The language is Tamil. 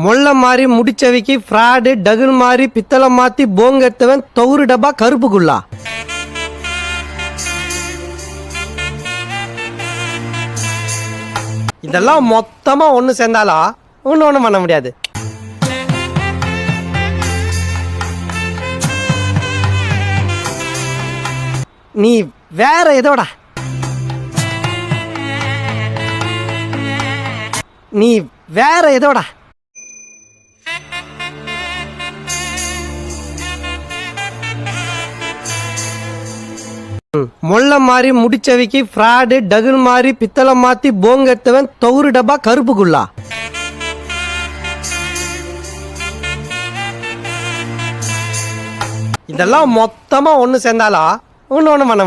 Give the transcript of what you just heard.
மொள்ள மாதிரி முடிச்சவைக்கு ஃப்ராடு டகுல் மாதிரி பித்தளை மாத்தி போங்க எடுத்தவன் தொகுறு டப்பா கருப்பு குள்ளா. இதெல்லாம் மொத்தமா ஒண்ணு சேர்ந்தாலா ஒண்ணு பண்ண முடியாது. நீ வேற ஏதோடா, நீ வேற ஏதோடா. மொள்ள மாதிரி முடிச்சவைக்கு ஃப்ராடு டகுல் மாதிரி பித்தளை மாத்தி போங்க எடுத்தவன் தொகுறு டப்பா கருப்பு குள்ளா. இதெல்லாம் மொத்தமா ஒண்ணு சேர்ந்தாலா ஒண்ணு பண்ண